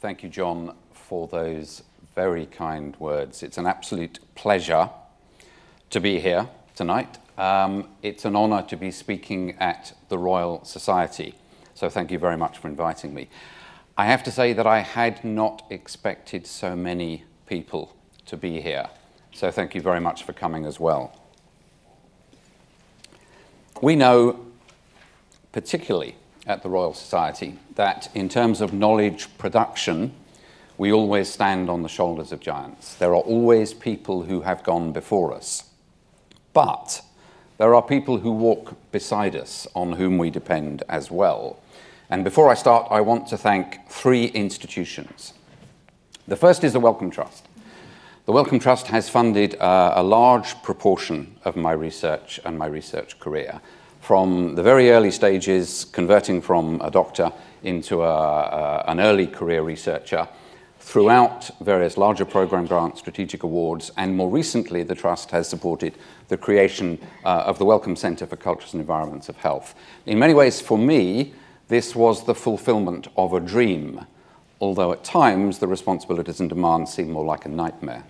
Thank you, John, for those very kind words. It's an absolute pleasure to be here tonight. It's an honour to be speaking at the Royal Society, so thank you very much for inviting me. I have to say that I had not expected so many people to be here, so thank you very much for coming as well. We know, particularly at the Royal Society, that in terms of knowledge production, we always stand on the shoulders of giants. There are always people who have gone before us. But there are people who walk beside us, on whom we depend as well. And before I start, I want to thank three institutions. The first is the Wellcome Trust. The Wellcome Trust has funded a large proportion of my research and my research career, from the very early stages, converting from a doctor into an early career researcher, throughout various larger program grants, strategic awards, and more recently, the Trust has supported the creation of the Wellcome Centre for Cultures and Environments of Health. In many ways, for me, this was the fulfillment of a dream, although at times the responsibilities and demands seem more like a nightmare.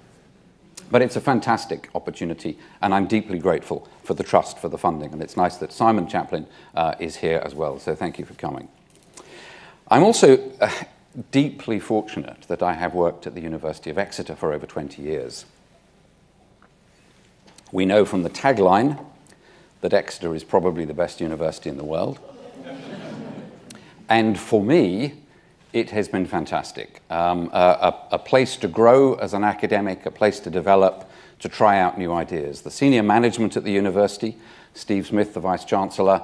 But it's a fantastic opportunity, and I'm deeply grateful for the Trust for the funding, and it's nice that Simon Chaplin is here as well, so thank you for coming. I'm also deeply fortunate that I have worked at the University of Exeter for over 20 years. We know from the tagline that Exeter is probably the best university in the world. And for me, it has been fantastic. A place to grow as an academic, a place to develop, to try out new ideas. The senior management at the university, Steve Smith, the Vice-Chancellor,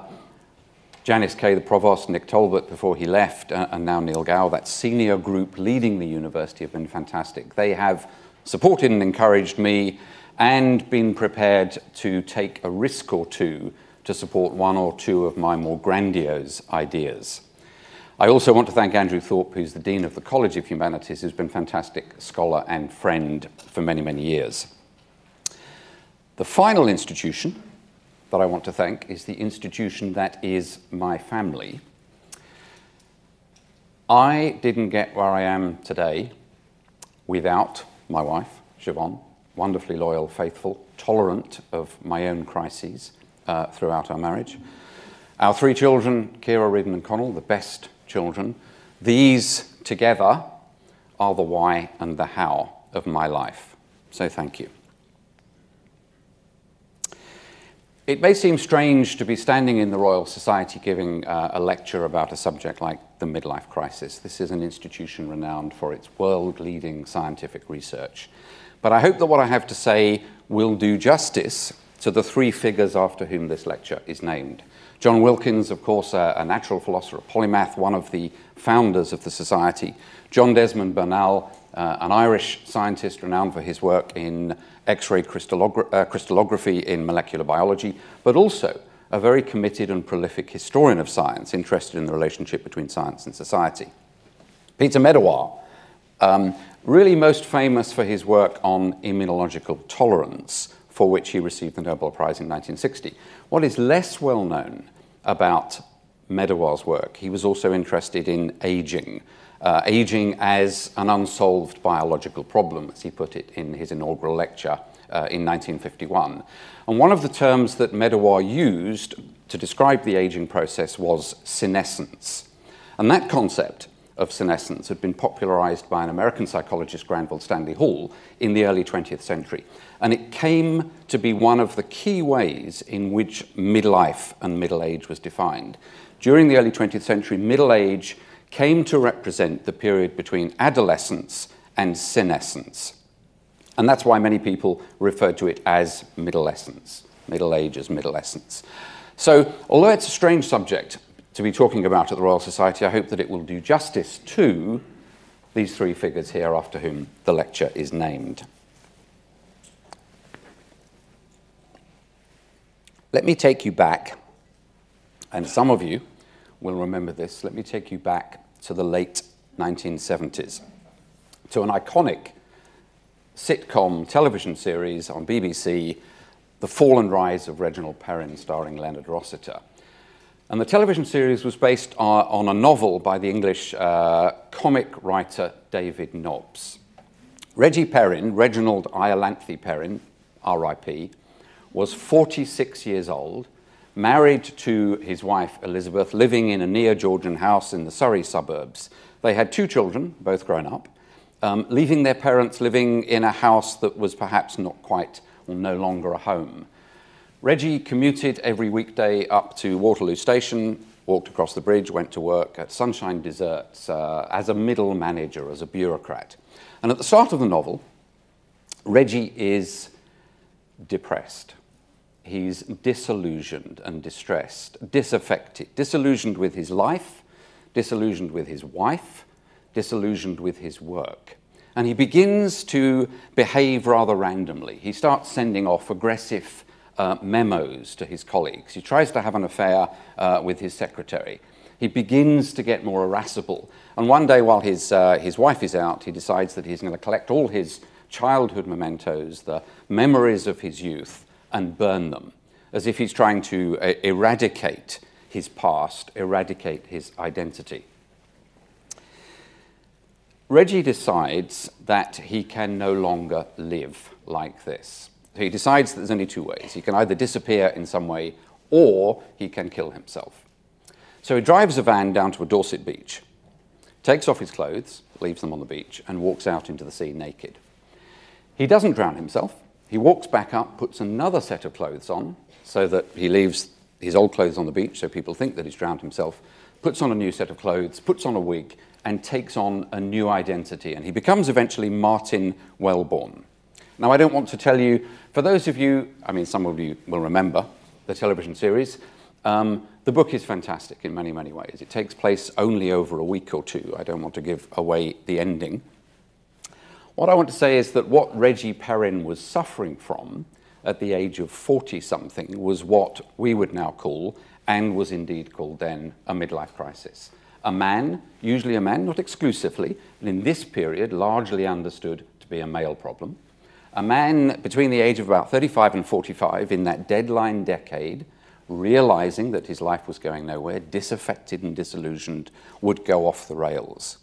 Janice Kay, the Provost, Nick Talbot before he left, and now Neil Gow, that senior group leading the university have been fantastic. They have supported and encouraged me and been prepared to take a risk or two to support one or two of my more grandiose ideas. I also want to thank Andrew Thorpe, who's the Dean of the College of Humanities, who's been a fantastic scholar and friend for many, many years. The final institution that I want to thank is the institution that is my family. I didn't get where I am today without my wife, Siobhan, wonderfully loyal, faithful, tolerant of my own crises throughout our marriage. Our three children, Ciara, Riddon and Connell, the best children. These together are the why and the how of my life. So thank you. It may seem strange to be standing in the Royal Society giving a lecture about a subject like the midlife crisis. This is an institution renowned for its world-leading scientific research. But I hope that what I have to say will do justice to the three figures after whom this lecture is named. John Wilkins, of course, a natural philosopher, a polymath, one of the founders of the Society. John Desmond Bernal, an Irish scientist renowned for his work in X-ray crystallography in molecular biology, but also a very committed and prolific historian of science, interested in the relationship between science and society. Peter Medawar, really most famous for his work on immunological tolerance, for which he received the Nobel Prize in 1960. What is less well known about Medawar's work, he was also interested in aging, aging as an unsolved biological problem, as he put it in his inaugural lecture in 1951. And one of the terms that Medawar used to describe the aging process was senescence. And that concept of senescence had been popularized by an American psychologist, Granville Stanley Hall, in the early 20th century. And it came to be one of the key ways in which midlife and middle age was defined. During the early 20th century, middle age came to represent the period between adolescence and senescence. And that's why many people refer to it as middlescence, middle age as middlescence. So, although it's a strange subject to be talking about at the Royal Society, I hope that it will do justice to these three figures here after whom the lecture is named. Let me take you back, and some of you will remember this, let me take you back to the late 1970s, to an iconic sitcom television series on BBC, The Fall and Rise of Reginald Perrin, starring Leonard Rossiter. And the television series was based on a novel by the English comic writer David Nobbs. Reggie Perrin, Reginald Iolanthe Perrin, R.I.P., was 46 years old, married to his wife Elizabeth, living in a near-Georgian house in the Surrey suburbs. They had 2 children, both grown up, leaving their parents living in a house that was perhaps not quite or no longer a home. Reggie commuted every weekday up to Waterloo Station, walked across the bridge, went to work at Sunshine Desserts as a middle manager, as a bureaucrat. And at the start of the novel, Reggie is depressed. He's disillusioned and distressed, disaffected, disillusioned with his life, disillusioned with his wife, disillusioned with his work. And he begins to behave rather randomly. He starts sending off aggressive memos to his colleagues. He tries to have an affair with his secretary. He begins to get more irascible. And one day while his wife is out, he decides that he's going to collect all his childhood mementos, the memories of his youth, and burn them, as if he's trying to eradicate his past, eradicate his identity. Reggie decides that he can no longer live like this. He decides that there's only 2 ways. He can either disappear in some way, or he can kill himself. So he drives a van down to a Dorset beach, takes off his clothes, leaves them on the beach, and walks out into the sea naked. He doesn't drown himself. He walks back up, puts another set of clothes on, so that he leaves his old clothes on the beach, so people think that he's drowned himself, puts on a new set of clothes, puts on a wig, and takes on a new identity. And he becomes eventually Martin Wellborn. Now, I don't want to tell you, for those of you, I mean, some of you will remember the television series, the book is fantastic in many, many ways. It takes place only over a week or 2. I don't want to give away the ending. What I want to say is that what Reggie Perrin was suffering from at the age of 40-something was what we would now call, and was indeed called then, a midlife crisis. A man, usually a man, not exclusively, but in this period largely understood to be a male problem. A man between the age of about 35 and 45 in that deadline decade, realizing that his life was going nowhere, disaffected and disillusioned, would go off the rails.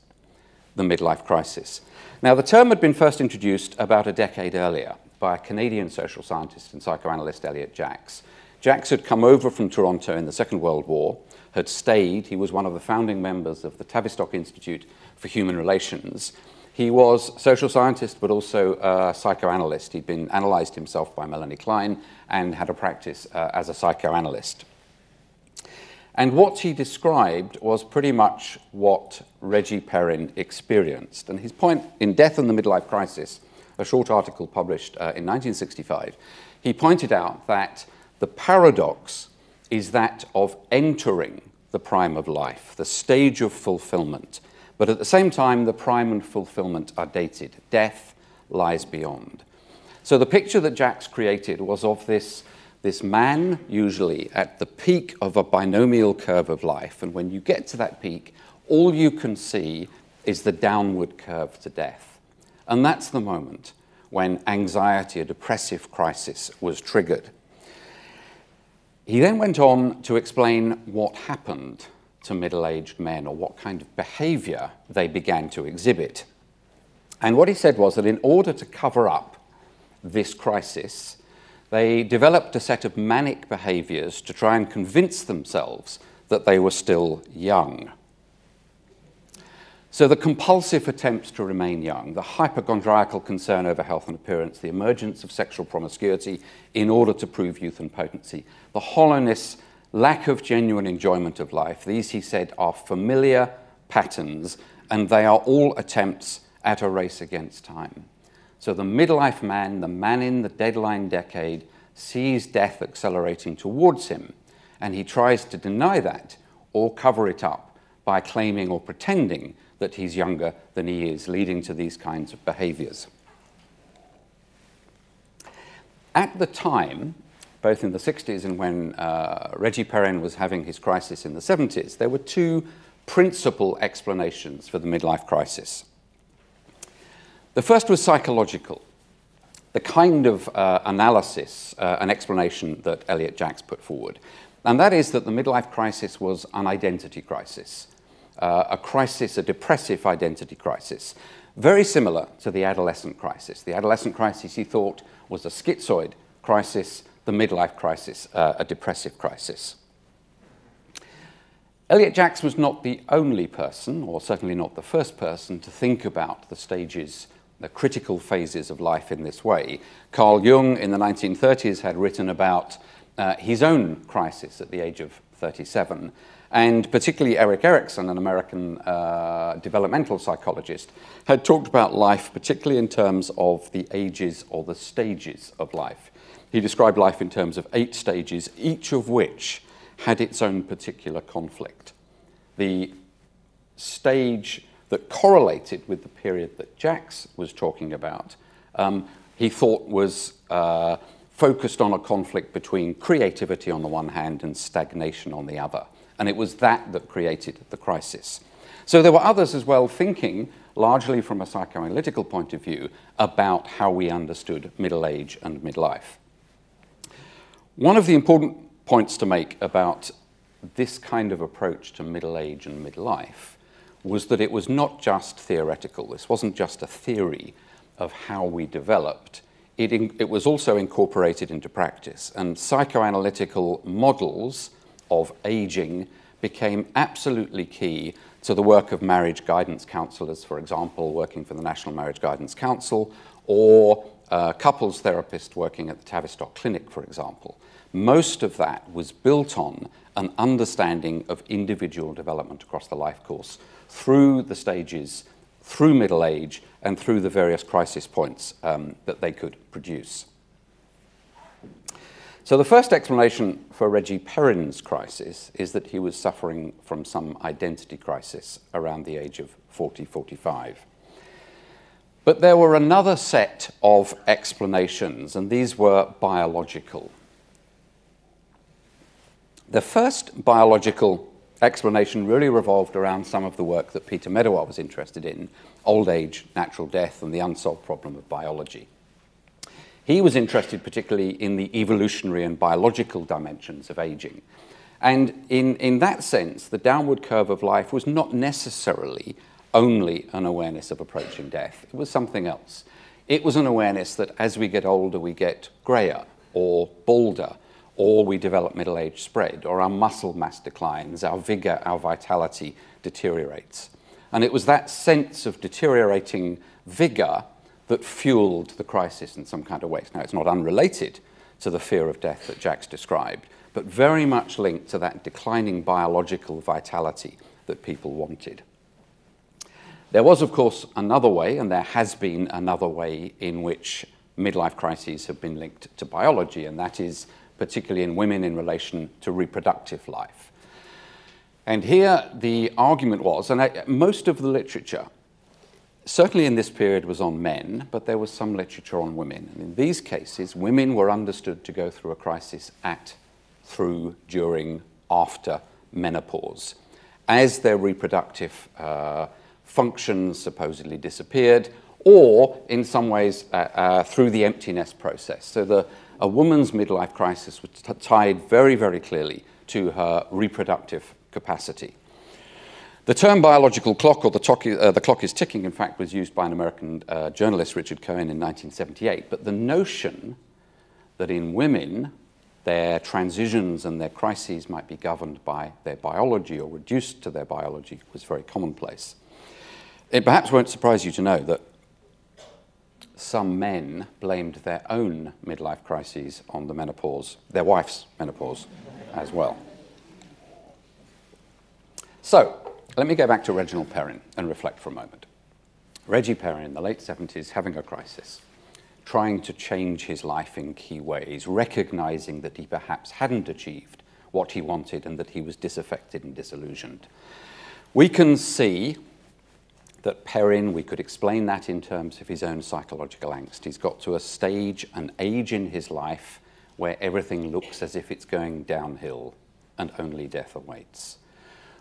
The midlife crisis. Now, the term had been first introduced about a decade earlier by a Canadian social scientist and psychoanalyst, Elliot Jaques. Jaques had come over from Toronto in the Second World War, had stayed. He was one of the founding members of the Tavistock Institute for Human Relations. He was a social scientist, but also a psychoanalyst. He'd been analyzed himself by Melanie Klein and had a practice as a psychoanalyst. And what he described was pretty much what Reggie Perrin experienced. And his point in Death and the Midlife Crisis, a short article published in 1965, he pointed out that the paradox is that of entering the prime of life, the stage of fulfillment. But at the same time, the prime and fulfillment are dated. Death lies beyond. So the picture that Jaques created was of this man, usually at the peak of a binomial curve of life. And when you get to that peak, all you can see is the downward curve to death. And that's the moment when anxiety, a depressive crisis, was triggered. He then went on to explain what happened to middle-aged men, or what kind of behavior they began to exhibit. And what he said was that in order to cover up this crisis, they developed a set of manic behaviors to try and convince themselves that they were still young. So the compulsive attempts to remain young, the hypochondriacal concern over health and appearance, the emergence of sexual promiscuity in order to prove youth and potency, the hollowness, lack of genuine enjoyment of life, these, he said, are familiar patterns, and they are all attempts at a race against time. So the midlife man, the man in the deadline decade, sees death accelerating towards him, and he tries to deny that or cover it up by claiming or pretending that he's younger than he is, leading to these kinds of behaviors. At the time, both in the 60s and when Reggie Perrin was having his crisis in the 70s, there were 2 principal explanations for the midlife crisis. The first was psychological, the kind of analysis and explanation that Elliot Jaques put forward. And that is that the midlife crisis was an identity crisis, a depressive identity crisis, very similar to the adolescent crisis. The adolescent crisis, he thought, was a schizoid crisis, the midlife crisis, a depressive crisis. Elliot Jacks was not the only person, or certainly not the first person, to think about the stages, the critical phases of life in this way. Carl Jung in the 1930s had written about his own crisis at the age of 37, and particularly Erik Erikson, an American developmental psychologist, had talked about life particularly in terms of the ages or the stages of life. He described life in terms of 8 stages, each of which had its own particular conflict. The stage that correlated with the period that Jacks was talking about, he thought was focused on a conflict between creativity on the one hand and stagnation on the other. And it was that created the crisis. So there were others as well thinking, largely from a psychoanalytical point of view, about how we understood middle age and midlife. One of the important points to make about this kind of approach to middle age and midlife was that it was not just theoretical. This wasn't just a theory of how we developed. It was also incorporated into practice, and psychoanalytical models of aging became absolutely key to the work of marriage guidance counselors, for example, working for the National Marriage Guidance Council, or couples therapists working at the Tavistock Clinic, for example. Most of that was built on an understanding of individual development across the life course, through the stages, through middle age, and through the various crisis points that they could produce. So the first explanation for Reggie Perrin's crisis is that he was suffering from some identity crisis around the age of 40, 45. But there were another set of explanations, and these were biological. The first biological explanation really revolved around some of the work that Peter Medawar was interested in, old age, natural death, and the unsolved problem of biology. He was interested particularly in the evolutionary and biological dimensions of aging. And in that sense, the downward curve of life was not necessarily only an awareness of approaching death. It was something else. It was an awareness that as we get older, we get grayer or balder, or we develop middle-age spread, or our muscle mass declines, our vigor, our vitality deteriorates. And it was that sense of deteriorating vigor that fueled the crisis in some kind of way. Now, it's not unrelated to the fear of death that Jacks described, but very much linked to that declining biological vitality that people wanted. There was, of course, another way, and there has been another way in which midlife crises have been linked to biology, and that is particularly in women in relation to reproductive life. And here the argument was, and most of the literature, certainly in this period, was on men, but there was some literature on women. And in these cases, women were understood to go through a crisis through, during, after menopause, as their reproductive functions supposedly disappeared, or in some ways through the empty nest process. So a woman's midlife crisis was tied very, very clearly to her reproductive capacity. The term biological clock, or the clock is ticking, in fact, was used by an American journalist, Richard Cohen, in 1978. But the notion that in women, their transitions and their crises might be governed by their biology or reduced to their biology was very commonplace. It perhaps won't surprise you to know that some men blamed their own midlife crises on the menopause, their wife's menopause as well. So, let me go back to Reginald Perrin and reflect for a moment. Reggie Perrin, in the late 70s, having a crisis, trying to change his life in key ways, recognizing that he perhaps hadn't achieved what he wanted and that he was disaffected and disillusioned. We can see that Perrin, we could explain that in terms of his own psychological angst. He's got to a stage, an age in his life where everything looks as if it's going downhill and only death awaits.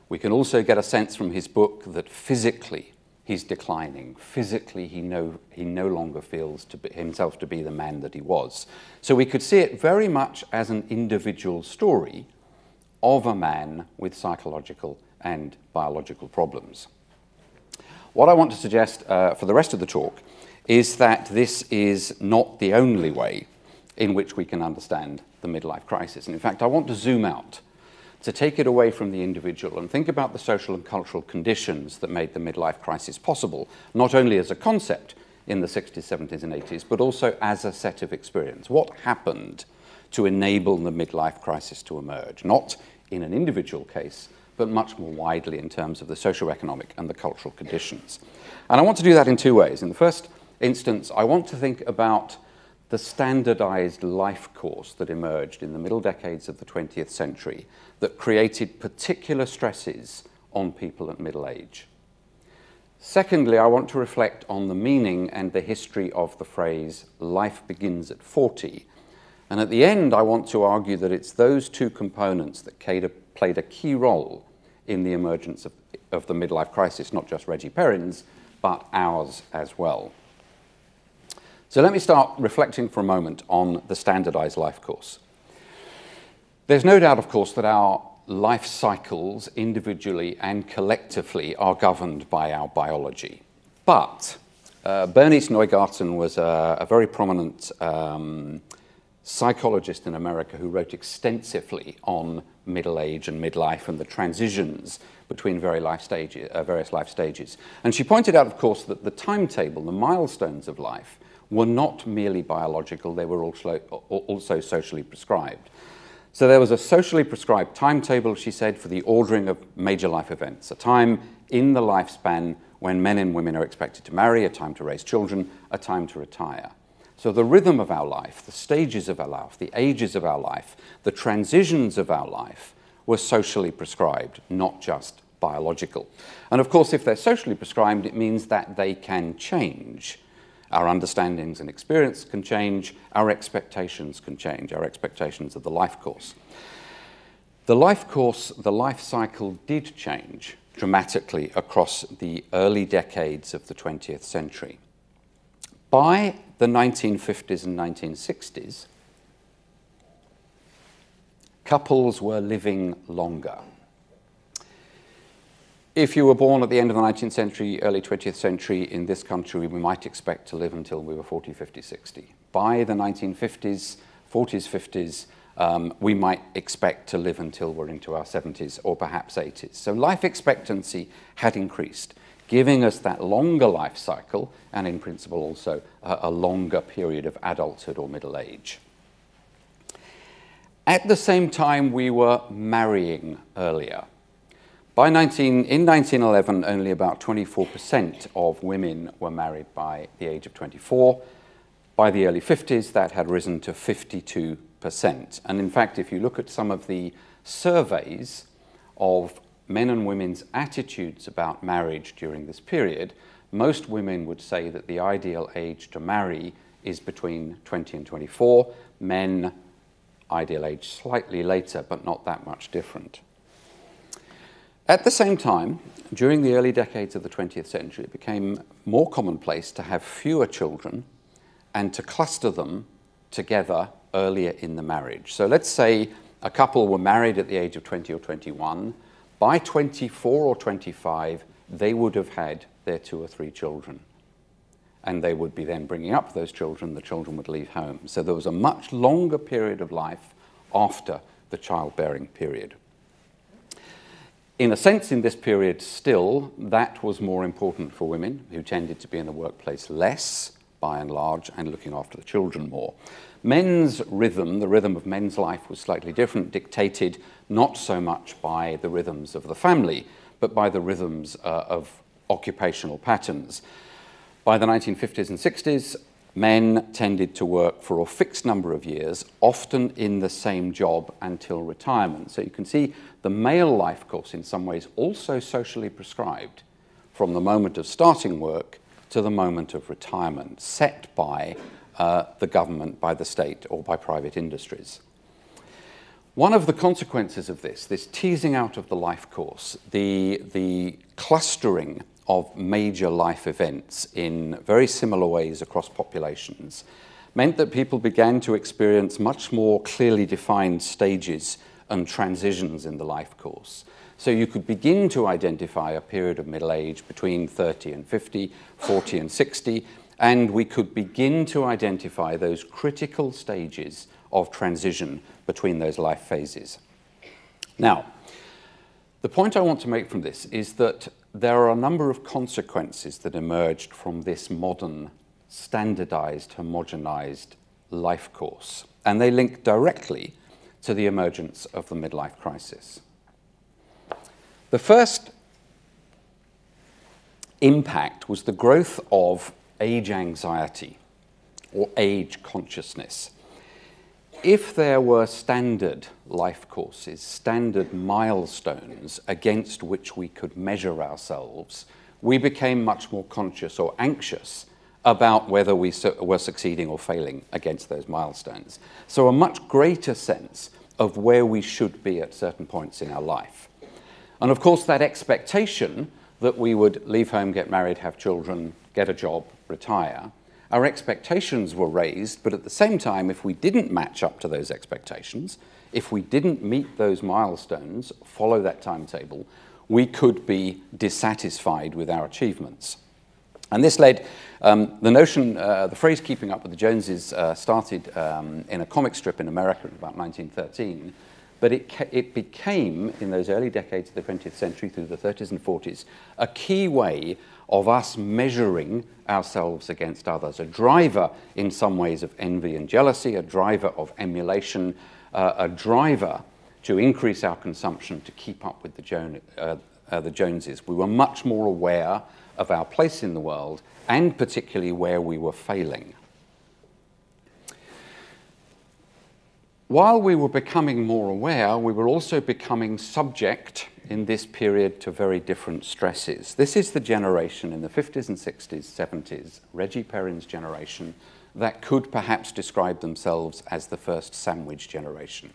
We can also get a sense from his book that physically he's declining. Physically he no longer feels himself to be the man that he was. So we could see it very much as an individual story of a man with psychological and biological problems. What I want to suggest for the rest of the talk is that this is not the only way in which we can understand the midlife crisis. And in fact, I want to zoom out, to take it away from the individual and think about the social and cultural conditions that made the midlife crisis possible, not only as a concept in the 60s, 70s, and 80s, but also as a set of experience. What happened to enable the midlife crisis to emerge, not in an individual case, but much more widely in terms of the socioeconomic and the cultural conditions. And I want to do that in two ways. In the first instance, I want to think about the standardized life course that emerged in the middle decades of the 20th century that created particular stresses on people at middle age. Secondly, I want to reflect on the meaning and the history of the phrase, life begins at 40. And at the end, I want to argue that it's those two components that played a key role in the emergence of the midlife crisis, not just Reggie Perrin's, but ours as well. So let me start reflecting for a moment on the standardized life course. There's no doubt, of course, that our life cycles, individually and collectively, are governed by our biology. But Bernice Neugarten was a very prominent psychologist in America who wrote extensively on middle age and midlife and the transitions between various life stages. And she pointed out, of course, that the timetable, the milestones of life, were not merely biological, they were also socially prescribed. So there was a socially prescribed timetable, she said, for the ordering of major life events, a time in the lifespan when men and women are expected to marry, a time to raise children, a time to retire. So the rhythm of our life, the stages of our life, the ages of our life, the transitions of our life were socially prescribed, not just biological. And of course, if they're socially prescribed, it means that they can change. Our understandings and experience can change, our expectations can change, our expectations of the life course. The life course, the life cycle did change dramatically across the early decades of the 20th century. By the 1950s and 1960s, couples were living longer. If you were born at the end of the 19th century, early 20th century in this country, we might expect to live until we were 40, 50, 60. By the 1950s, 40s, 50s, we might expect to live until we're into our 70s or perhaps 80s. So life expectancy had increased, giving us that longer life cycle and in principle also a longer period of adulthood or middle age. At the same time, we were marrying earlier. In 1911, only about 24% of women were married by the age of 24. By the early 50s, that had risen to 52%. And in fact, if you look at some of the surveys of men and women's attitudes about marriage during this period, most women would say that the ideal age to marry is between 20 and 24. Men, ideal age slightly later, but not that much different. At the same time, during the early decades of the 20th century, it became more commonplace to have fewer children and to cluster them together earlier in the marriage. So let's say a couple were married at the age of 20 or 21. By 24 or 25, they would have had their 2 or 3 children. And they would be then bringing up those children, the children would leave home. So there was a much longer period of life after the childbearing period. In a sense, in this period still, that was more important for women who tended to be in the workplace less, by and large, and looking after the children more. Men's rhythm, the rhythm of men's life, was slightly different, dictated not so much by the rhythms of the family, but by the rhythms of occupational patterns. By the 1950s and 60s, men tended to work for a fixed number of years, often in the same job until retirement. So you can see the male life course in some ways also socially prescribed from the moment of starting work to the moment of retirement, set by the government, by the state, or by private industries. One of the consequences of this teasing out of the life course, the clustering of major life events in very similar ways across populations, meant that people began to experience much more clearly defined stages and transitions in the life course. So you could begin to identify a period of middle age between 30 and 50, 40 and 60, and we could begin to identify those critical stages of transition between those life phases. Now, the point I want to make from this is that there are a number of consequences that emerged from this modern, standardized, homogenized life course, and they link directly to the emergence of the midlife crisis. The first impact was the growth of age anxiety or age consciousness. If there were standard life courses, standard milestones against which we could measure ourselves, we became much more conscious or anxious about whether we were succeeding or failing against those milestones. So a much greater sense of where we should be at certain points in our life. And of course, that expectation that we would leave home, get married, have children, get a job, retire, our expectations were raised, but at the same time, if we didn't match up to those expectations, if we didn't meet those milestones, follow that timetable, we could be dissatisfied with our achievements. And this led, the notion, the phrase keeping up with the Joneses started in a comic strip in America in about 1913, but it became, in those early decades of the 20th century through the 30s and 40s, a key way of us measuring ourselves against others, a driver in some ways of envy and jealousy, a driver of emulation, a driver to increase our consumption to keep up with the Joneses. We were much more aware of our place in the world and particularly where we were failing. While we were becoming more aware, we were also becoming subject in this period to very different stresses. This is the generation in the 50s and 60s, 70s, Reggie Perrin's generation, that could perhaps describe themselves as the first sandwich generation.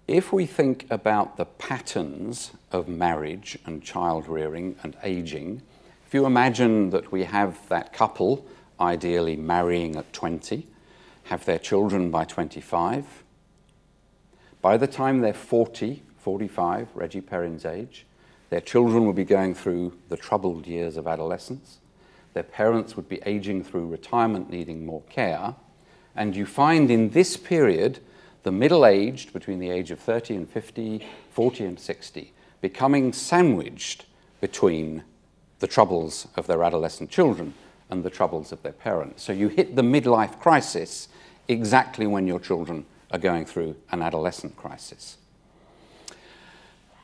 If we think about the patterns of marriage and child rearing and aging, if you imagine that we have that couple ideally marrying at 20, have their children by 25, by the time they're 40, 45, Reggie Perrin's age, their children will be going through the troubled years of adolescence, their parents would be aging through retirement, needing more care, and you find in this period the middle-aged, between the age of 30 and 50, 40 and 60, becoming sandwiched between the troubles of their adolescent children and the troubles of their parents. So you hit the midlife crisis exactly when your children are going through an adolescent crisis.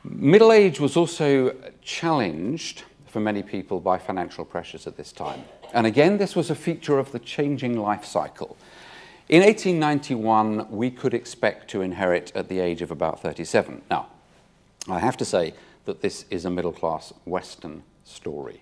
Middle age was also challenged for many people by financial pressures at this time. And again, this was a feature of the changing life cycle. In 1891, we could expect to inherit at the age of about 37. Now, I have to say that this is a middle-class Western story.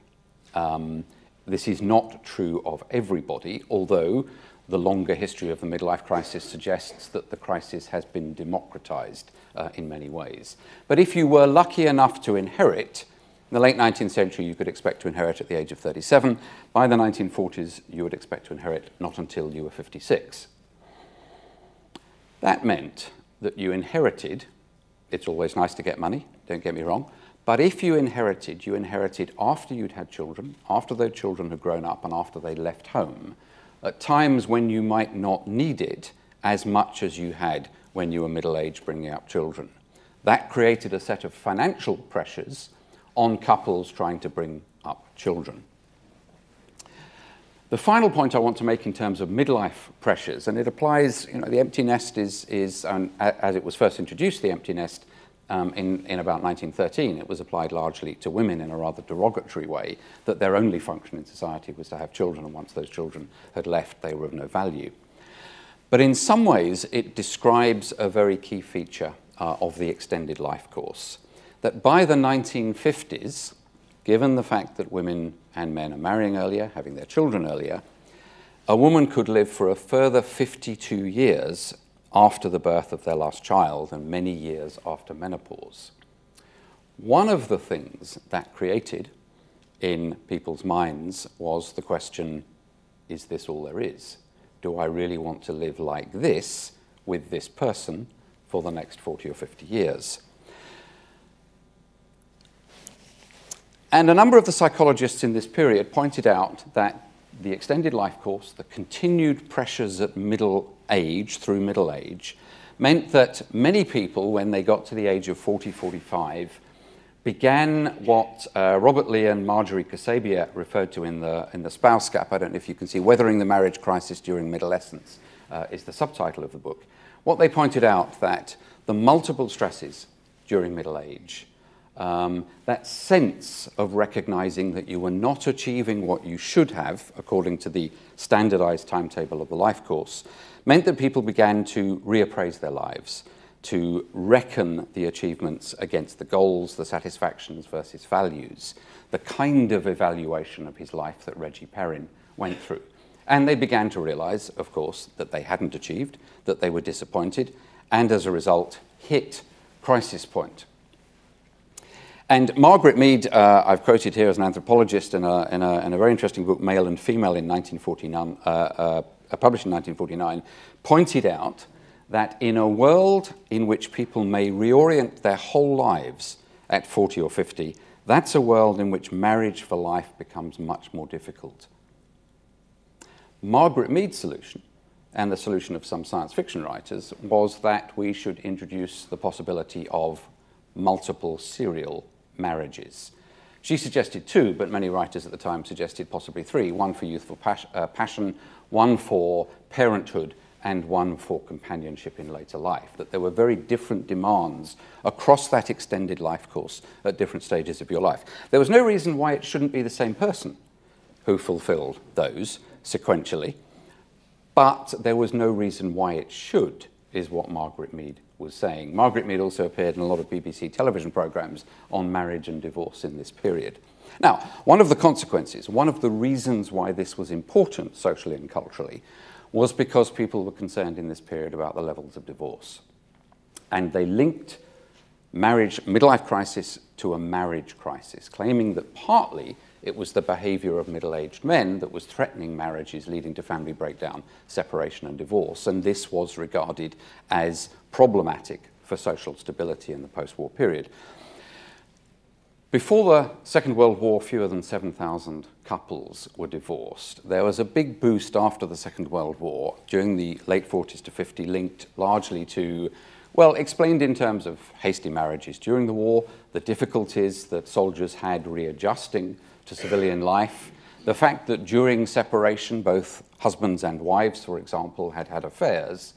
This is not true of everybody, although the longer history of the midlife crisis suggests that the crisis has been democratized in many ways. But if you were lucky enough to inherit, in the late 19th century, you could expect to inherit at the age of 37. By the 1940s, you would expect to inherit not until you were 56. That meant that you inherited, it's always nice to get money, don't get me wrong, but if you inherited after you'd had children, after those children had grown up and after they left home, at times when you might not need it as much as you had when you were middle-aged bringing up children. That created a set of financial pressures on couples trying to bring up children. The final point I want to make in terms of midlife pressures, and it applies, the empty nest is as it was first introduced, the empty nest, in about 1913, it was applied largely to women in a rather derogatory way, that their only function in society was to have children, and once those children had left, they were of no value. But in some ways, it describes a very key feature of the extended life course, that by the 1950s, given the fact that women and men are marrying earlier, having their children earlier, a woman could live for a further 52 years after the birth of their last child and many years after menopause. One of the things that created in people's minds was the question, is this all there is? Do I really want to live like this with this person for the next 40 or 50 years. And a number of the psychologists in this period pointed out that the extended life course, the continued pressures at middle age, through middle age, meant that many people, when they got to the age of 40, 45, began what Robert Lee and Marjorie Kasabian referred to in the spouse gap. I don't know if you can see, Weathering the Marriage Crisis During Midolescence is the subtitle of the book. What they pointed out that the multiple stresses during middle age, that sense of recognizing that you were not achieving what you should have, according to the standardized timetable of the life course, meant that people began to reappraise their lives, to reckon the achievements against the goals, the satisfactions versus values, the kind of evaluation of his life that Reggie Perrin went through. And they began to realize, of course, that they hadn't achieved, that they were disappointed, and as a result, hit crisis point. And Margaret Mead, I've quoted here as an anthropologist in a very interesting book, Male and Female, in 1949, published in 1949, pointed out that in a world in which people may reorient their whole lives at 40 or 50, that's a world in which marriage for life becomes much more difficult. Margaret Mead's solution, and the solution of some science fiction writers, was that we should introduce the possibility of multiple serial marriages. She suggested 2, but many writers at the time suggested possibly 3, one for youthful passion, one for parenthood, and one for companionship in later life, that there were very different demands across that extended life course at different stages of your life. There was no reason why it shouldn't be the same person who fulfilled those sequentially, but there was no reason why it should, is what Margaret Mead was saying. Margaret Mead also appeared in a lot of BBC television programs on marriage and divorce in this period. Now, one of the consequences, one of the reasons why this was important socially and culturally, was because people were concerned in this period about the levels of divorce. And they linked marriage, midlife crisis to a marriage crisis, claiming that partly it was the behavior of middle-aged men that was threatening marriages, leading to family breakdown, separation and divorce. And this was regarded as problematic for social stability in the post-war period. Before the Second World War, fewer than 7,000 couples were divorced. There was a big boost after the Second World War during the late 40s to 50, linked largely to, well, explained in terms of hasty marriages during the war, the difficulties that soldiers had readjusting to civilian life, the fact that during separation, both husbands and wives, for example, had had affairs.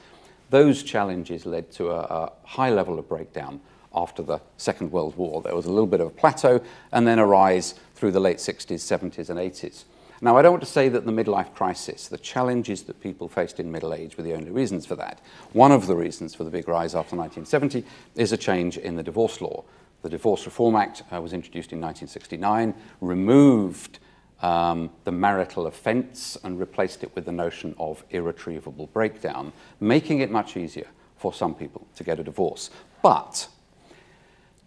Those challenges led to a high level of breakdown after the Second World War. There was a little bit of a plateau and then a rise through the late 60s, 70s and 80s. Now, I don't want to say that the midlife crisis, the challenges that people faced in middle age, were the only reasons for that. One of the reasons for the big rise after 1970 is a change in the divorce law. The Divorce Reform Act was introduced in 1969, removed the marital offence and replaced it with the notion of irretrievable breakdown, making it much easier for some people to get a divorce. But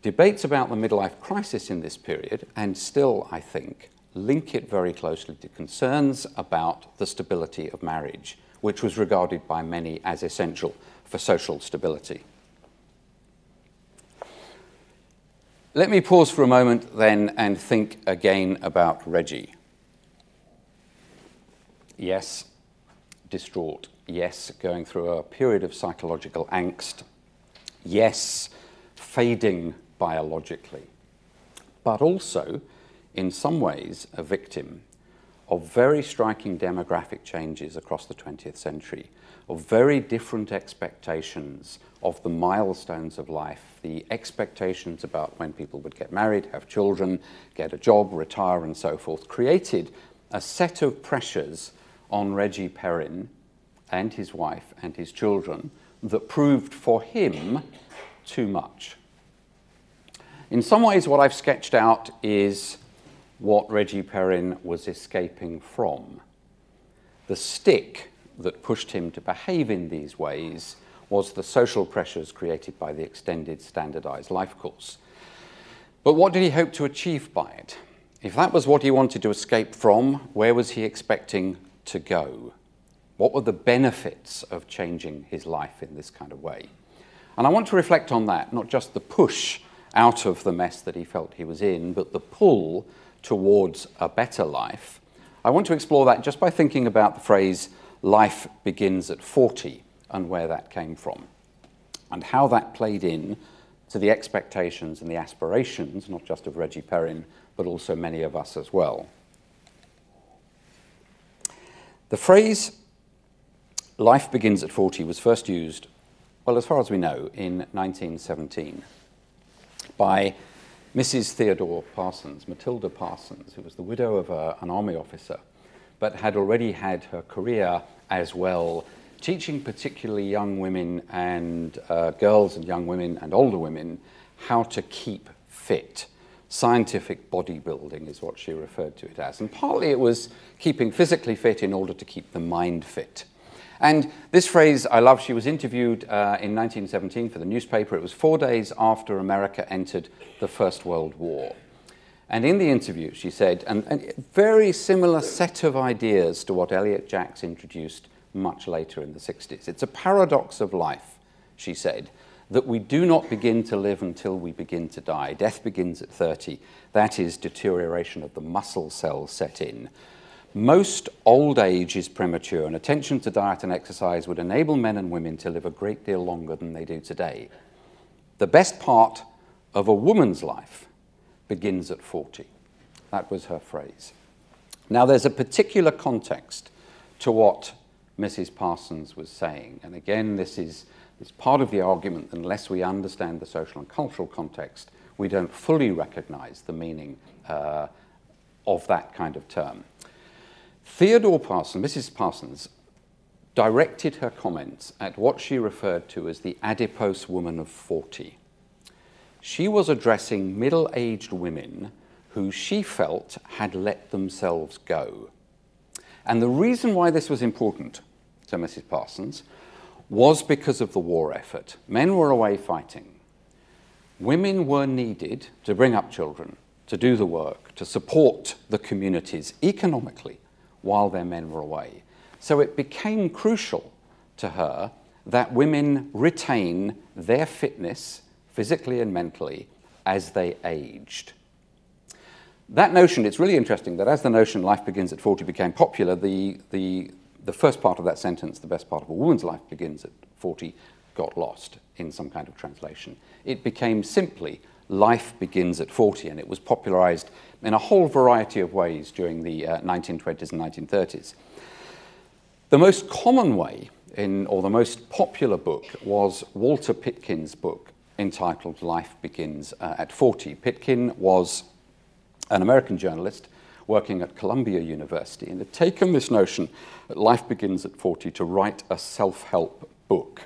debates about the midlife crisis in this period, and still, I think, link it very closely to concerns about the stability of marriage, which was regarded by many as essential for social stability. Let me pause for a moment then and think again about Reggie. Yes, distraught. Yes, going through a period of psychological angst. Yes, fading biologically, but also, in some ways, a victim of very striking demographic changes across the 20th century, of very different expectations of the milestones of life, the expectations about when people would get married, have children, get a job, retire, and so forth, created a set of pressures on Reggie Perrin and his wife and his children that proved for him too much. In some ways, what I've sketched out is what Reggie Perrin was escaping from. The stick that pushed him to behave in these ways was the social pressures created by the extended standardized life course. But what did he hope to achieve by it? If that was what he wanted to escape from, where was he expecting to go? What were the benefits of changing his life in this kind of way? And I want to reflect on that, not just the push out of the mess that he felt he was in, but the pull towards a better life. I want to explore that just by thinking about the phrase, life begins at 40, and where that came from, and how that played in to the expectations and the aspirations, not just of Reggie Perrin, but also many of us as well. The phrase, life begins at 40, was first used, well, as far as we know, in 1917 by Mrs. Theodore Parsons, Matilda Parsons, who was the widow of an army officer, but had already had her career as well, teaching particularly young women and girls and young women and older women how to keep fit. Scientific bodybuilding is what she referred to it as. And partly it was keeping physically fit in order to keep the mind fit. And this phrase I love. She was interviewed in 1917 for the newspaper. It was 4 days after America entered the First World War. And in the interview, she said, and a very similar set of ideas to what Elliot Jacks introduced much later in the 60s. It's a paradox of life, she said, that we do not begin to live until we begin to die. Death begins at 30. That is deterioration of the muscle cells set in. Most old age is premature, and attention to diet and exercise would enable men and women to live a great deal longer than they do today. The best part of a woman's life begins at 40. That was her phrase. Now, there's a particular context to what Mrs. Parsons was saying, and again, this is part of the argument that unless we understand the social and cultural context, we don't fully recognize the meaning of that kind of term. Theodore Parsons, Mrs. Parsons, directed her comments at what she referred to as the adipose woman of 40. She was addressing middle-aged women who she felt had let themselves go. And the reason why this was important to Mrs. Parsons was because of the war effort. Men were away fighting. Women were needed to bring up children, to do the work, to support the communities economically, while their men were away. So it became crucial to her that women retain their fitness, physically and mentally, as they aged. That notion, it's really interesting that as the notion life begins at 40 became popular, the first part of that sentence, the best part of a woman's life begins at 40, got lost in some kind of translation. It became simply life begins at 40, and it was popularized in a whole variety of ways during the 1920s and 1930s. The most common way, or the most popular book, was Walter Pitkin's book entitled Life Begins at 40. Pitkin was an American journalist working at Columbia University and had taken this notion that life begins at 40 to write a self-help book.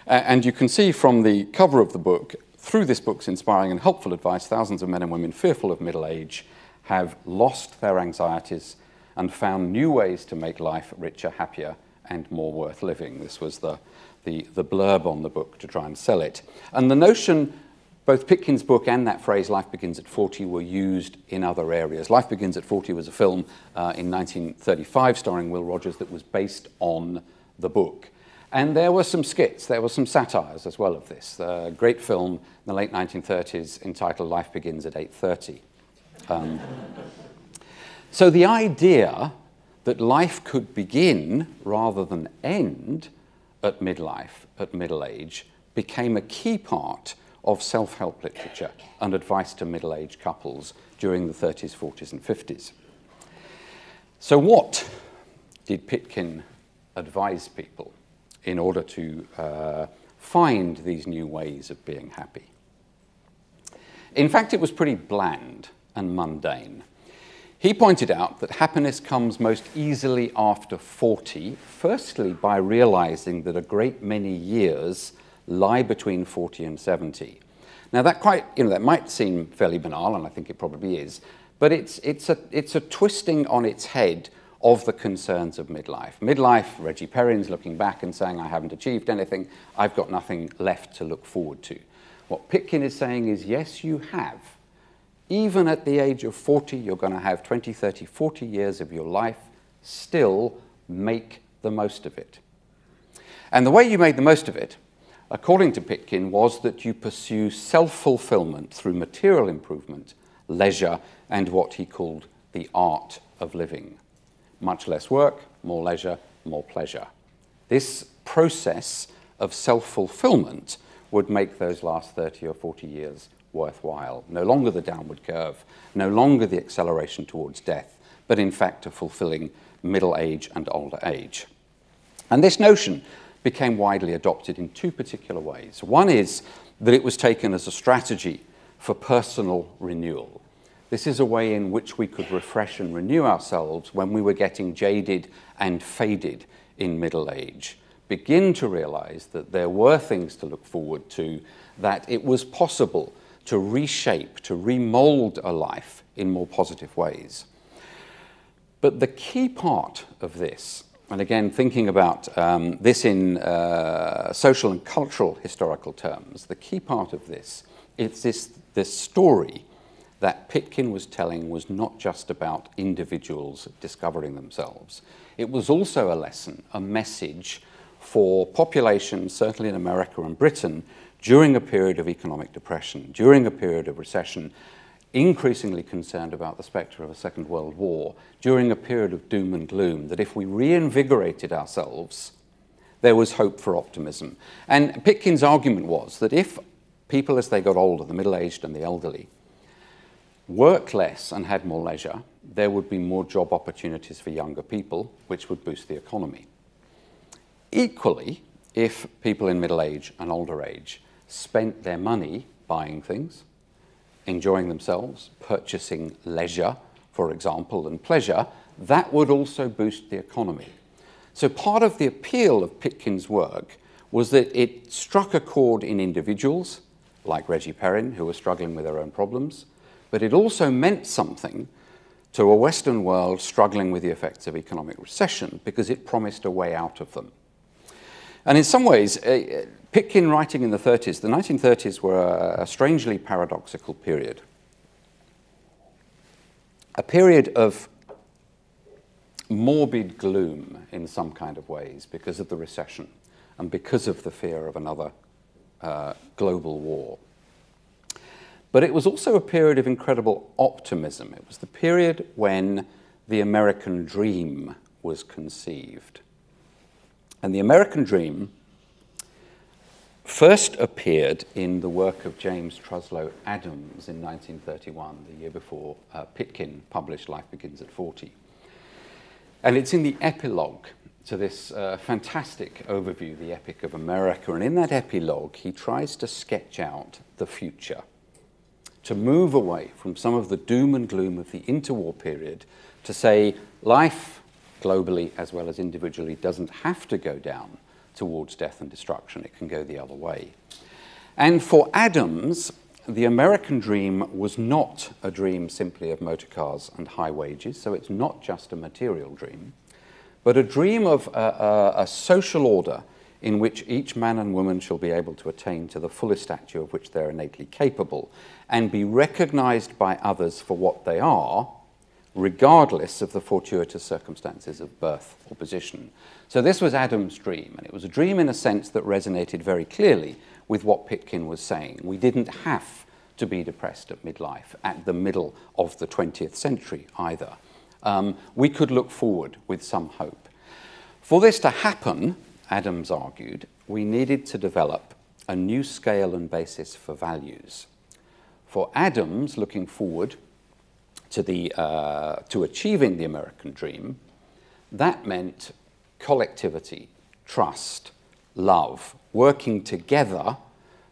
And you can see from the cover of the book, through this book's inspiring and helpful advice, thousands of men and women fearful of middle age have lost their anxieties and found new ways to make life richer, happier, and more worth living. This was the blurb on the book to try and sell it. And the notion, both Pitkin's book and that phrase, life begins at 40, were used in other areas. Life Begins at 40 was a film in 1935 starring Will Rogers that was based on the book. And there were some skits, there were some satires as well of this. A great film in the late 1930s entitled Life Begins at 8:30. So the idea that life could begin rather than end at midlife, at middle age, became a key part of self-help literature and advice to middle-aged couples during the 30s, 40s, and 50s. So what did Pitkin advise people in order to find these new ways of being happy? In fact, it was pretty bland and mundane. He pointed out that happiness comes most easily after 40, firstly by realizing that a great many years lie between 40 and 70. Now that that might seem fairly banal, and I think it probably is, but it's a twisting on its head of the concerns of midlife. Midlife, Reggie Perrin's looking back and saying, I haven't achieved anything, I've got nothing left to look forward to. What Pitkin is saying is, yes, you have. Even at the age of 40, you're going to have 20, 30, 40 years of your life. Still make the most of it. And the way you made the most of it according to Pitkin, was that you pursue self-fulfillment through material improvement, leisure, and what he called the art of living. Much less work, more leisure, more pleasure. This process of self-fulfillment would make those last 30 or 40 years worthwhile. No longer the downward curve, no longer the acceleration towards death, but in fact a fulfilling middle age and older age. And this notion became widely adopted in two particular ways. One is that it was taken as a strategy for personal renewal. This is a way in which we could refresh and renew ourselves when we were getting jaded and faded in middle age. Begin to realize that there were things to look forward to, that it was possible to reshape, to remold a life in more positive ways. But the key part of this, and again thinking about this in social and cultural historical terms, the key part of this is this story that Pitkin was telling was not just about individuals discovering themselves. It was also a lesson, a message for populations, certainly in America and Britain, during a period of economic depression, during a period of recession, increasingly concerned about the spectre of a Second World War, during a period of doom and gloom, that if we reinvigorated ourselves, there was hope for optimism. And Pitkin's argument was that if people, as they got older, the middle-aged and the elderly, worked less and had more leisure, there would be more job opportunities for younger people, which would boost the economy. Equally, if people in middle age and older age spent their money buying things, enjoying themselves, purchasing leisure, for example, and pleasure, that would also boost the economy. So part of the appeal of Pitkin's work was that it struck a chord in individuals, like Reggie Perrin, who were struggling with their own problems, but it also meant something to a Western world struggling with the effects of economic recession, because it promised a way out of them. And in some ways, Pitkin writing in the 30s, the 1930s were a strangely paradoxical period. A period of morbid gloom in some kind of ways because of the recession and because of the fear of another global war. But it was also a period of incredible optimism. It was the period when the American dream was conceived. And the American dream first appeared in the work of James Truslow Adams in 1931, the year before Pitkin published Life Begins at 40. And it's in the epilogue to this fantastic overview, the Epic of America. And in that epilogue, he tries to sketch out the future, to move away from some of the doom and gloom of the interwar period, to say life globally as well as individually doesn't have to go down towards death and destruction. It can go the other way. And for Adams, the American dream was not a dream simply of motor cars and high wages, so it's not just a material dream, but a dream of a social order in which each man and woman shall be able to attain to the fullest stature of which they're innately capable and be recognized by others for what they are, regardless of the fortuitous circumstances of birth or position. So this was Adams' dream, and it was a dream in a sense that resonated very clearly with what Pitkin was saying. We didn't have to be depressed at midlife, at the middle of the 20th century either. We could look forward with some hope. For this to happen, Adams argued, we needed to develop a new scale and basis for values. For Adams, looking forward to achieving the American dream, that meant collectivity, trust, love, working together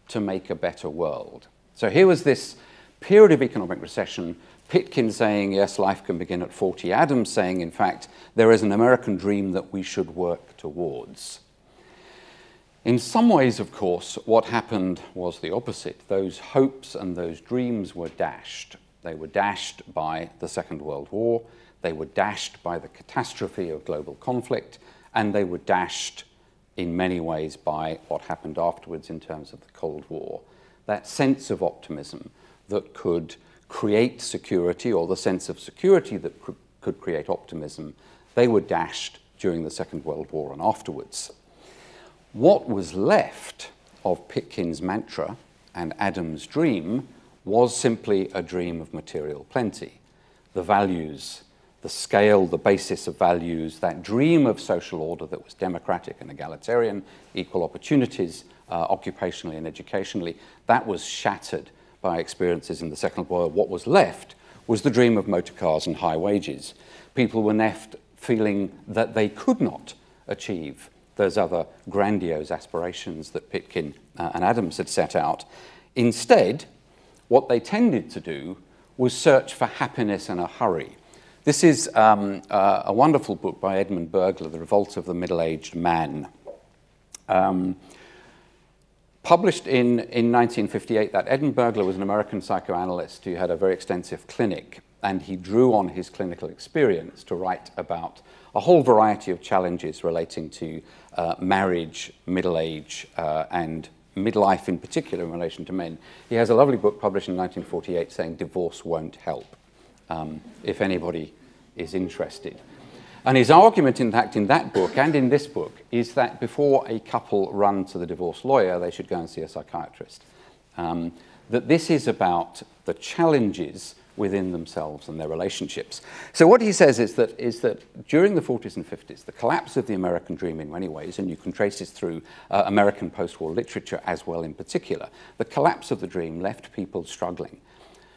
to make a better world. So here was this period of economic recession, Pitkin saying, yes, life can begin at 40, Adams saying, in fact, there is an American dream that we should work towards. In some ways, of course, what happened was the opposite. Those hopes and those dreams were dashed. They were dashed by the Second World War, they were dashed by the catastrophe of global conflict, and they were dashed in many ways by what happened afterwards in terms of the Cold War. That sense of optimism that could create security, or the sense of security that could create optimism, they were dashed during the Second World War and afterwards. What was left of Pitkin's mantra and Adam's dream was simply a dream of material plenty. The values, the scale, the basis of values, that dream of social order that was democratic and egalitarian, equal opportunities, occupationally and educationally, that was shattered by experiences in the Second World War. What was left was the dream of motor cars and high wages. People were left feeling that they could not achieve those other grandiose aspirations that Pitkin and Adams had set out. Instead, what they tended to do was search for happiness in a hurry. This is a wonderful book by Edmund Burglar, The Revolt of the Middle-Aged Man. Published in 1958, that Edmund Burglar was an American psychoanalyst who had a very extensive clinic, and he drew on his clinical experience to write about a whole variety of challenges relating to marriage, middle age, and midlife in particular in relation to men. He has a lovely book published in 1948 saying divorce won't help, if anybody is interested. And his argument, in fact, in that book and in this book, is that before a couple run to the divorce lawyer, they should go and see a psychiatrist. That this is about the challenges within themselves and their relationships. So what he says is that during the 40s and 50s, the collapse of the American dream in many ways, and you can trace this through American post-war literature as well in particular, the collapse of the dream left people struggling.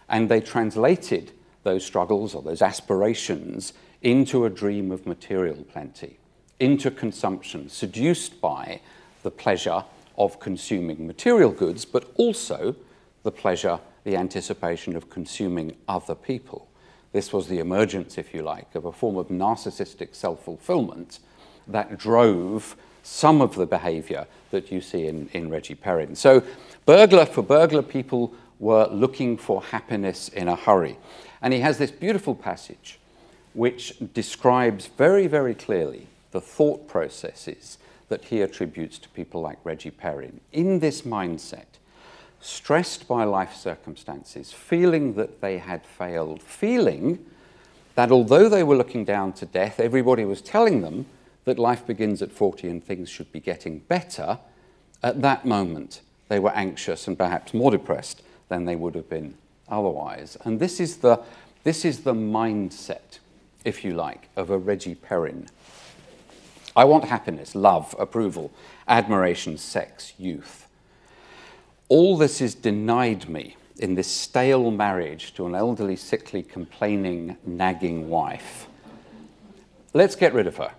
And they translated those struggles or those aspirations into a dream of material plenty, into consumption, seduced by the pleasure of consuming material goods, but also the pleasure, the anticipation of consuming other people. This was the emergence, if you like, of a form of narcissistic self-fulfillment that drove some of the behavior that you see in Reggie Perrin. So for Burglar, people were looking for happiness in a hurry. And he has this beautiful passage which describes very, very clearly the thought processes that he attributes to people like Reggie Perrin. In this mindset, stressed by life circumstances, feeling that they had failed, feeling that although they were looking down to death, everybody was telling them that life begins at 40 and things should be getting better, at that moment they were anxious and perhaps more depressed than they would have been otherwise. And this is the mindset, if you like, of a Reggie Perrin. I want happiness, love, approval, admiration, sex, youth. All this is denied me in this stale marriage to an elderly, sickly, complaining, nagging wife. Let's get rid of her.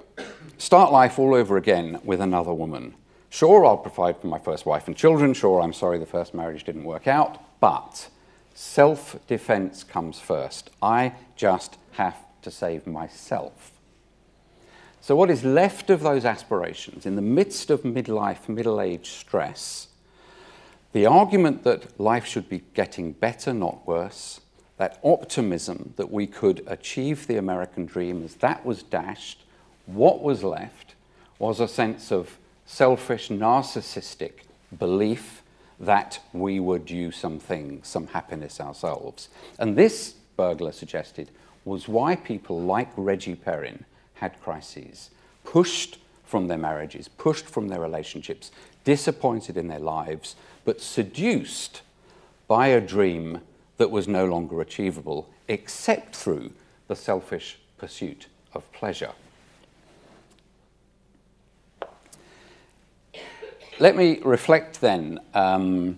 Start life all over again with another woman. Sure, I'll provide for my first wife and children. Sure, I'm sorry the first marriage didn't work out. But self-defense comes first. I just have to save myself. So what is left of those aspirations in the midst of midlife, middle-age stress, the argument that life should be getting better, not worse, that optimism that we could achieve the American dream, as that was dashed, what was left was a sense of selfish, narcissistic belief that we were due something, some happiness ourselves. And this, Burglar suggested, was why people like Reggie Perrin had crises, pushed from their marriages, pushed from their relationships, disappointed in their lives, but seduced by a dream that was no longer achievable, except through the selfish pursuit of pleasure. Let me reflect then, to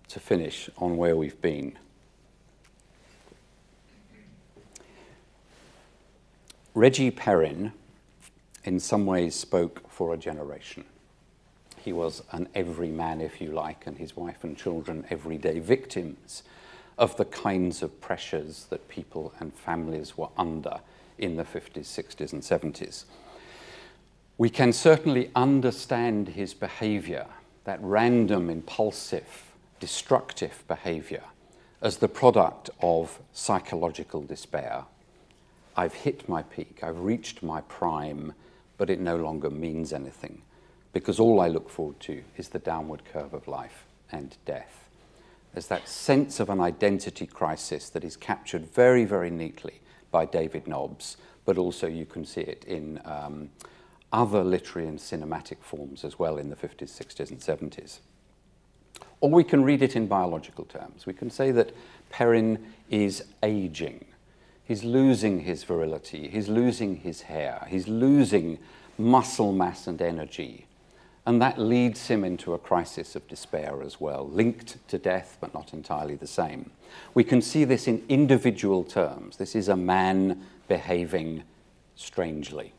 finish, on where we've been. Reggie Perrin, in some ways, spoke for a generation. He was an everyman, if you like, and his wife and children everyday victims of the kinds of pressures that people and families were under in the 50s, 60s, and 70s. We can certainly understand his behavior, that random, impulsive, destructive behavior, as the product of psychological despair. I've hit my peak, I've reached my prime, but it no longer means anything, because all I look forward to is the downward curve of life and death. There's that sense of an identity crisis that is captured very, very neatly by David Nobbs, but also you can see it in other literary and cinematic forms as well in the 50s, 60s, and 70s. Or we can read it in biological terms. We can say that Perrin is aging. He's losing his virility, he's losing his hair, he's losing muscle mass and energy. And that leads him into a crisis of despair as well, linked to death, but not entirely the same. We can see this in individual terms. This is a man behaving strangely.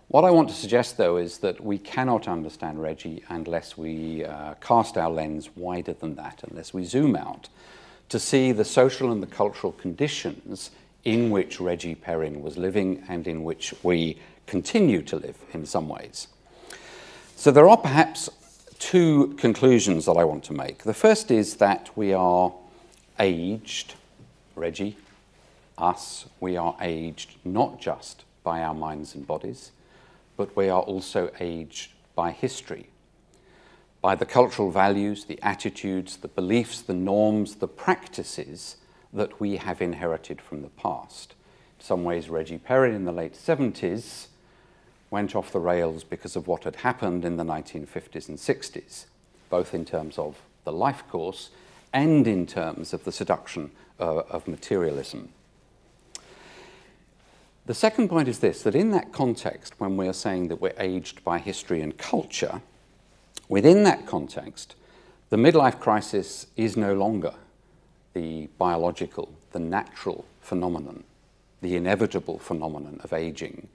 What I want to suggest, though, is that we cannot understand Reggie unless we cast our lens wider than that, unless we zoom out to see the social and the cultural conditions in which Reggie Perrin was living and in which we continue to live in some ways. So there are perhaps two conclusions that I want to make. The first is that we are aged, Reggie, us, we are aged not just by our minds and bodies, but we are also aged by history, by the cultural values, the attitudes, the beliefs, the norms, the practices that we have inherited from the past. In some ways, Reggie Perrin in the late 70s went off the rails because of what had happened in the 1950s and 60s, both in terms of the life course and in terms of the seduction of materialism. The second point is this, that in that context, when we are saying that we're aged by history and culture, within that context, the midlife crisis is no longer the biological, the natural phenomenon, the inevitable phenomenon of aging.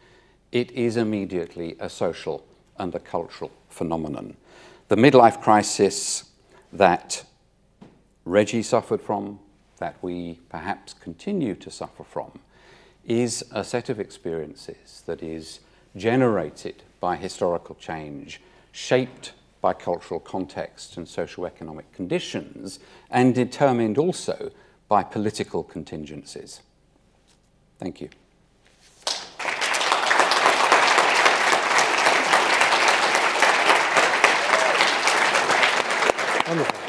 It is immediately a social and a cultural phenomenon. The midlife crisis that Reggie suffered from, that we perhaps continue to suffer from, is a set of experiences that is generated by historical change, shaped by cultural context and socioeconomic conditions, and determined also by political contingencies. Thank you. Wonderful.